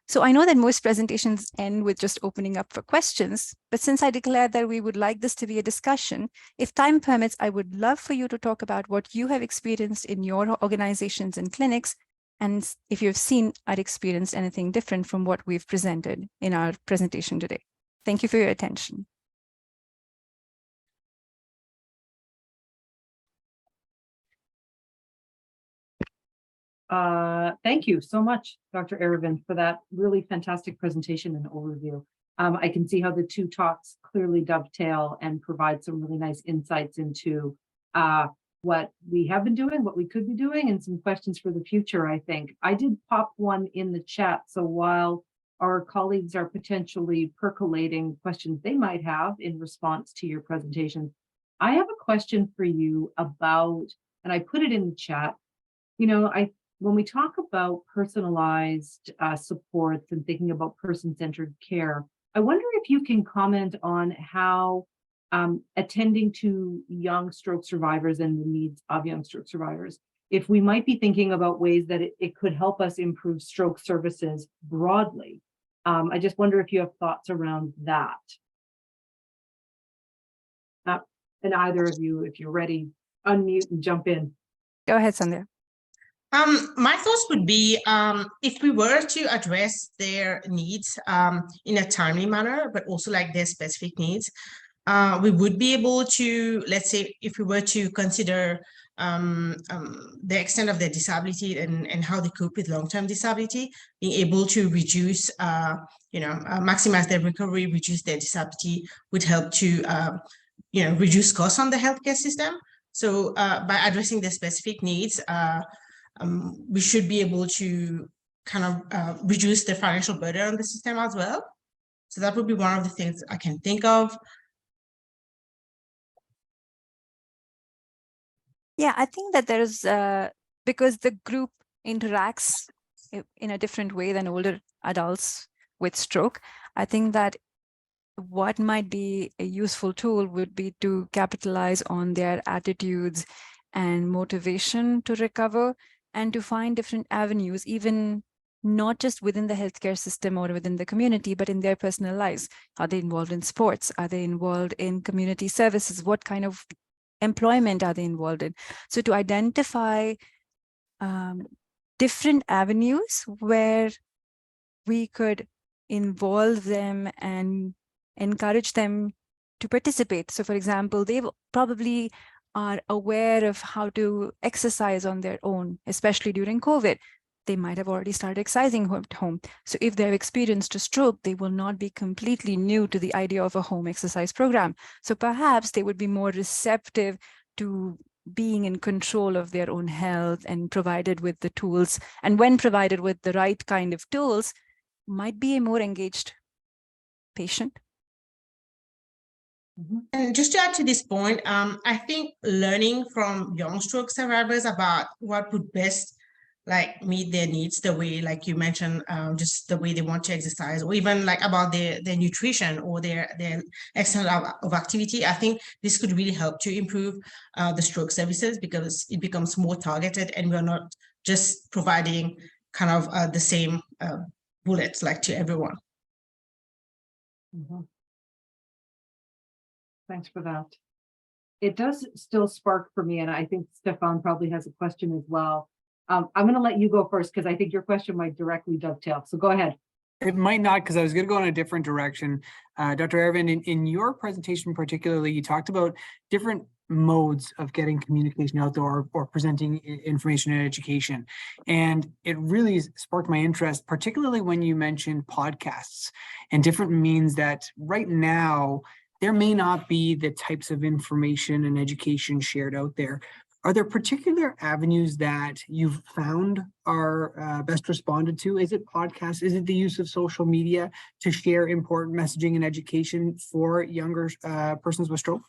So I know that most presentations end with just opening up for questions, but since I declared that we would like this to be a discussion, if time permits, I would love for you to talk about what you have experienced in your organizations and clinics, and if you've seen or experienced anything different from what we've presented in our presentation today. Thank you for your attention. Thank you so much, Dr. Aravind, for that really fantastic presentation and overview. I can see how the two talks clearly dovetail and provide some really nice insights into what we have been doing, what we could be doing, and some questions for the future, I think. I did pop one in the chat, so while our colleagues are potentially percolating questions they might have in response to your presentation, I have a question for you about, and I put it in the chat, when we talk about personalized supports and thinking about person-centered care, I wonder if you can comment on how attending to young stroke survivors and the needs of young stroke survivors, if we might be thinking about ways that it could help us improve stroke services broadly. I just wonder if you have thoughts around that. And either of you, if you're ready, unmute and jump in. Go ahead, Sandhya. My thoughts would be if we were to address their needs in a timely manner, but also like their specific needs, we would be able to, let's say, if we were to consider the extent of their disability and how they cope with long-term disability, being able to reduce, maximize their recovery, reduce their disability would help to, reduce costs on the healthcare system. So by addressing their specific needs, we should be able to kind of reduce the financial burden on the system as well. So that would be one of the things I can think of. Yeah, I think that there's, because the group interacts in a different way than older adults with stroke, I think that what might be a useful tool would be to capitalize on their attitudes and motivation to recover and to find different avenues, even not just within the healthcare system or within the community, but in their personal lives. Are they involved in sports? Are they involved in community services? What kind of employment are they involved in? So to identify different avenues where we could involve them and encourage them to participate. So for example, they probably are aware of how to exercise on their own, especially during COVID. They might have already started exercising at home. So if they've experienced a stroke, they will not be completely new to the idea of a home exercise program. So perhaps they would be more receptive to being in control of their own health and provided with the tools. And when provided with the right kind of tools, might be a more engaged patient. And just to add to this point, I think learning from young stroke survivors about what would best meet their needs, the way, like you mentioned, just the way they want to exercise, or even like about their nutrition or their extent of activity. I think this could really help to improve the stroke services because it becomes more targeted and we're not just providing kind of the same bullets like to everyone. Mm-hmm. Thanks for that. It does still spark for me, and I think Stefan probably has a question as well. I'm going to let you go first because I think your question might directly dovetail. So go ahead. It might not, because I was going to go in a different direction. Dr. Aravind, in your presentation particularly, you talked about different modes of getting communication out there or presenting information and education. And it really sparked my interest, particularly when you mentioned podcasts and different means that right now, there may not be the types of information and education shared out there. Are there particular avenues that you've found are best responded to? Is it podcasts? Is it the use of social media to share important messaging and education for younger persons with stroke?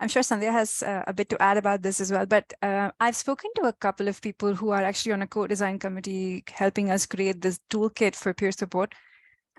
I'm sure Sandhya has a bit to add about this as well, but I've spoken to a couple of people who are actually on a co-design committee helping us create this toolkit for peer support.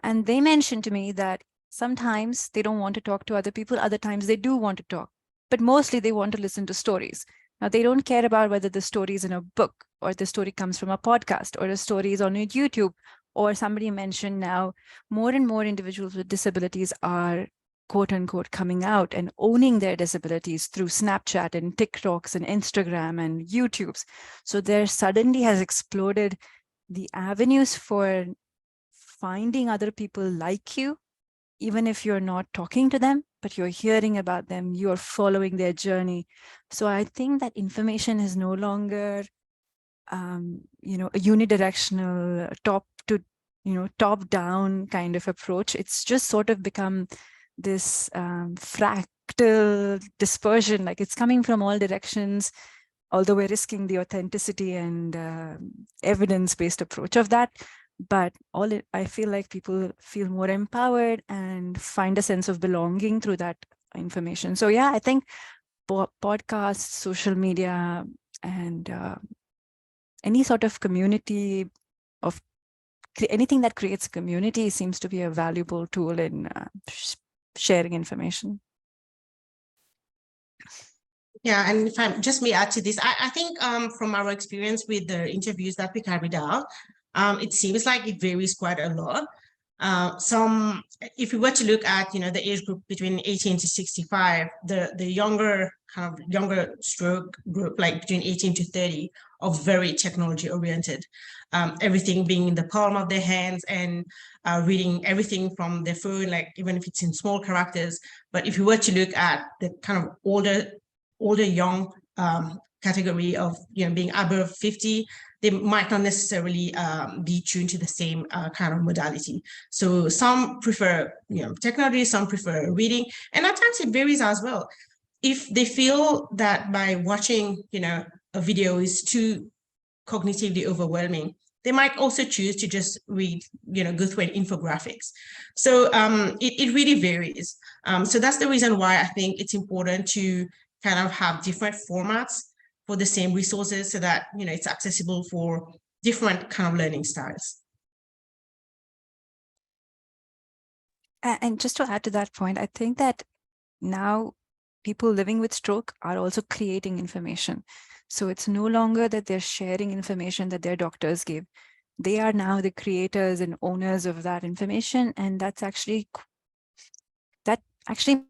And they mentioned to me that sometimes they don't want to talk to other people, other times they do want to talk, but mostly they want to listen to stories. Now, they don't care about whether the story is in a book or the story comes from a podcast or the story is on YouTube, or somebody mentioned now more and more individuals with disabilities are quote unquote coming out and owning their disabilities through Snapchat and TikToks and Instagram and YouTubes. So there suddenly has exploded the avenues for finding other people like you even if you're not talking to them, but you're hearing about them, you're following their journey. So I think that information is no longer, you know, a unidirectional top down kind of approach. It's just sort of become this fractal dispersion, like it's coming from all directions, although we're risking the authenticity and evidence-based approach of that. But I feel like people feel more empowered and find a sense of belonging through that information. So yeah, I think podcasts, social media, and any sort of community of anything that creates community seems to be a valuable tool in sharing information. Yeah, and if I just may add to this, I think from our experience with the interviews that we carried out, it seems like it varies quite a lot. If we were to look at, you know, the age group between 18 to 65, the younger stroke group, like between 18 to 30, are very technology oriented. Everything being in the palm of their hands and reading everything from their phone, like even if it's in small characters. But if you were to look at the kind of older young category of, you know, being above 50, they might not necessarily be tuned to the same kind of modality. So some prefer, you know, technology, some prefer reading, and at times it varies as well. If they feel that by watching, you know, a video is too cognitively overwhelming, they might also choose to just read, you know, go through an infographics. So it really varies. So that's the reason why I think it's important to kind of have different formats for the same resources so that, you know, it's accessible for different kind of learning styles. And just to add to that point, I think that now people living with stroke are also creating information. So it's no longer that they're sharing information that their doctors give. They are now the creators and owners of that information. And that actually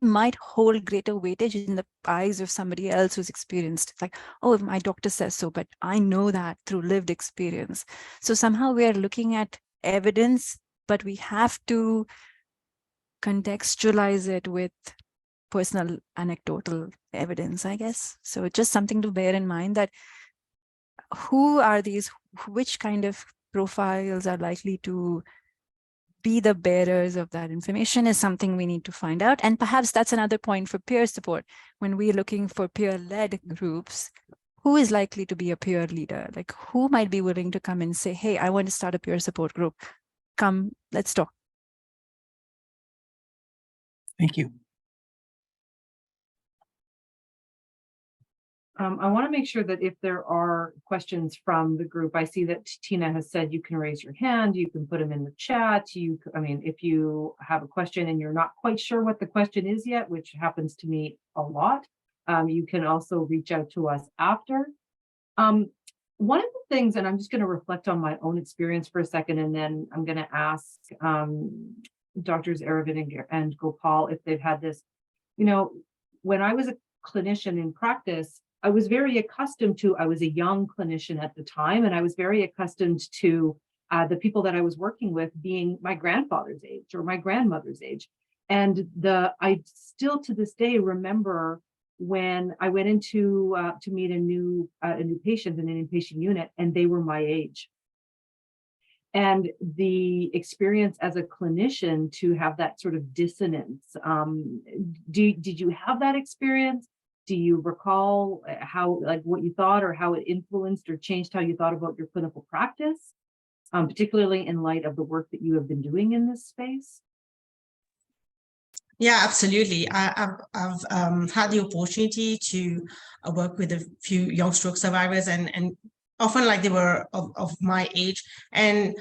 might hold greater weightage in the eyes of somebody else who's experienced, like, oh, my doctor says so, but I know that through lived experience. So somehow we are looking at evidence, but we have to contextualize it with personal anecdotal evidence, I guess. So it's just something to bear in mind, that who are these, which kind of profiles are likely to be the bearers of that information is something we need to find out. And perhaps that's another point for peer support. When we're looking for peer-led groups, who is likely to be a peer leader? Like, who might be willing to come and say, hey, I want to start a peer support group. Come, let's talk. Thank you. I want to make sure that if there are questions from the group, I see that Tina has said you can raise your hand, you can put them in the chat. I mean, if you have a question and you're not quite sure what the question is yet, which happens to me a lot, you can also reach out to us after. One of the things, and I'm just going to reflect on my own experience for a second, and then I'm going to ask Drs. Aravind and Gopal if they've had this. You know, when I was a clinician in practice, I was very accustomed to, I was a young clinician at the time, and I was very accustomed to the people that I was working with being my grandfather's age or my grandmother's age. And I still to this day remember when I went into to meet a new patient in an inpatient unit, and they were my age. And the experience as a clinician to have that sort of dissonance. Did you have that experience? Do you recall how, like, what you thought or how it influenced or changed how you thought about your clinical practice, particularly in light of the work that you have been doing in this space? Yeah, absolutely. I've had the opportunity to work with a few young stroke survivors, and often like they were of my age, and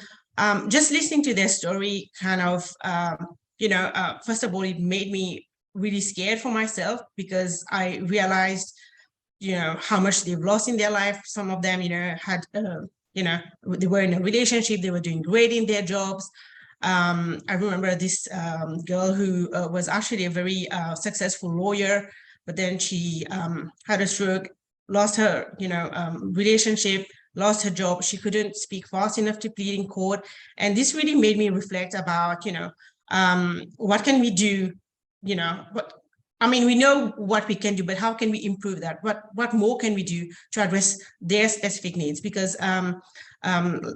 just listening to their story kind of, first of all, it made me really scared for myself, because I realized, how much they've lost in their life. Some of them, had, they were in a relationship, they were doing great in their jobs. I remember this girl who was actually a very successful lawyer, but then she had a stroke, lost her, relationship, lost her job. She couldn't speak fast enough to plead in court. And this really made me reflect about, What can we do? You know, we know what we can do, but how can we improve that? What more can we do to address their specific needs? Because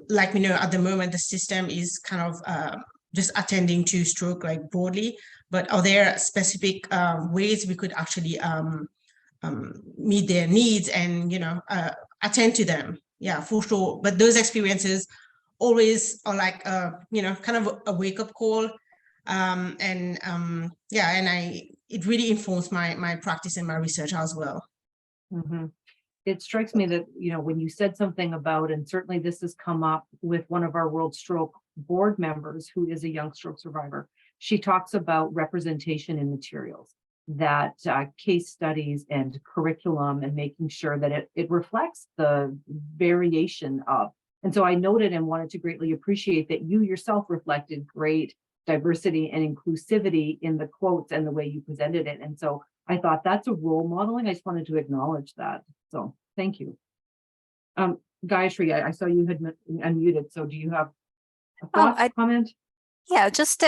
like we know at the moment, the system is kind of just attending to stroke like broadly, but are there specific ways we could actually meet their needs and, attend to them? Yeah, for sure. But those experiences always are like, kind of a wake-up call. It really informs my practice and my research as well. Mhm. It strikes me that, when you said something about, and certainly this has come up with one of our World Stroke board members who is a young stroke survivor, she talks about representation in materials, that case studies and curriculum, and making sure that it reflects the variation of. And so I noted and wanted to greatly appreciate that you yourself reflected great diversity and inclusivity in the quotes and the way you presented it. And so I thought that's a role modeling. I just wanted to acknowledge that. So thank you. Gayatri, I saw you had unmuted. So do you have a thought, comment? Yeah, just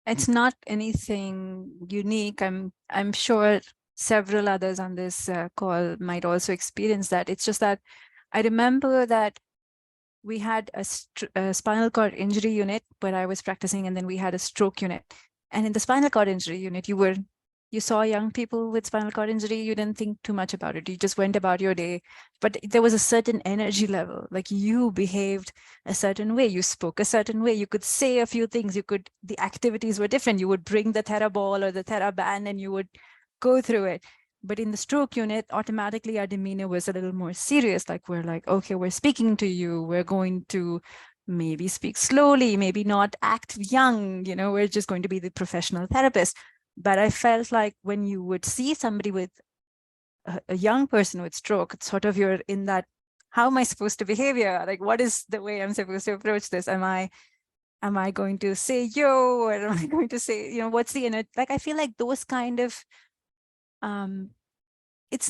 it's not anything unique. I'm sure several others on this call might also experience that. It's just that I remember that we had a spinal cord injury unit where I was practicing, and then we had a stroke unit. And in the spinal cord injury unit, you saw young people with spinal cord injury, you didn't think too much about it. You just went about your day. But there was a certain energy level, like you behaved a certain way, you spoke a certain way, you could say a few things, the activities were different. You would bring the TheraBall or the TheraBand and you would go through it. But in the stroke unit, automatically our demeanor was a little more serious. Like we're like, okay, we're speaking to you. We're going to maybe speak slowly, maybe not act young. We're just going to be the professional therapist. But I felt like when you would see somebody with a young person with stroke, it's sort of you're in that, how am I supposed to behave here? Like, what is the way I'm supposed to approach this? Am I going to say yo, or am I going to say, what's the inner, like, I feel like those kind of, it's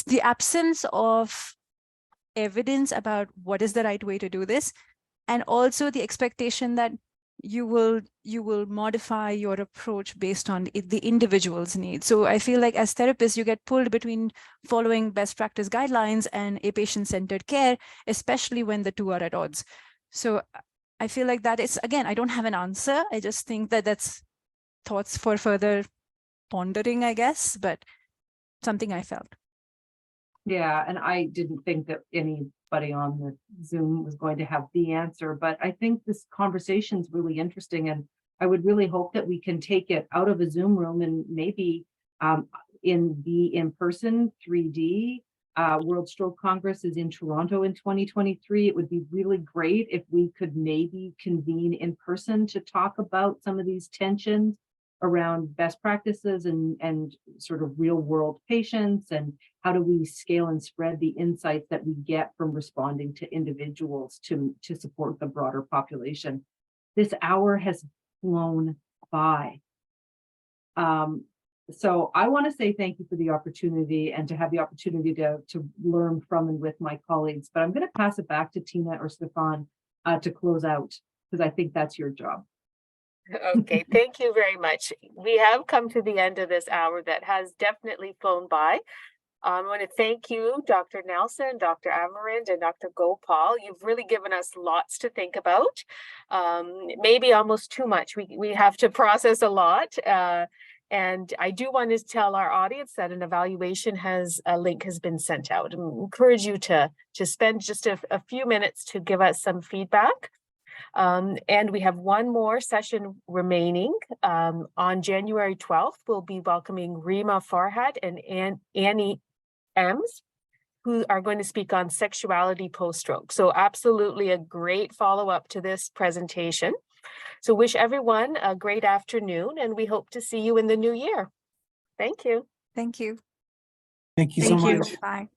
the absence of evidence about what is the right way to do this. And also the expectation that you will modify your approach based on the individual's needs. So I feel like as therapists, you get pulled between following best practice guidelines and a patient-centered care, especially when the two are at odds. So I feel like that is, again, I don't have an answer. I just think that that's thoughts for further pondering, I guess, but something I felt. Yeah, and I didn't think that anybody on the Zoom was going to have the answer, but I think this conversation is really interesting, and I would really hope that we can take it out of a Zoom room and maybe in person 3D. World Stroke Congress is in Toronto in 2023. It would be really great if we could maybe convene in person to talk about some of these tensions around best practices and sort of real world patients, and how do we scale and spread the insights that we get from responding to individuals to support the broader population. This hour has flown by. So I want to say thank you for the opportunity and to have the opportunity to learn from and with my colleagues, but I'm going to pass it back to Tina or Stefan to close out, because I think that's your job. Okay, thank you very much. We have come to the end of this hour that has definitely flown by. I want to thank you, Dr. Nelson, Dr. Amarind, and Dr. Gopal. You've really given us lots to think about, maybe almost too much. We have to process a lot. And I do want to tell our audience that an evaluation link has been sent out. I encourage you to spend just a few minutes to give us some feedback. And we have one more session remaining. On January 12th, we'll be welcoming Rima Farhad and Annie Ems, who are going to speak on sexuality post-stroke. So absolutely a great follow-up to this presentation. So wish everyone a great afternoon, and we hope to see you in the new year. Thank you. Thank you. Thank you so much. Bye.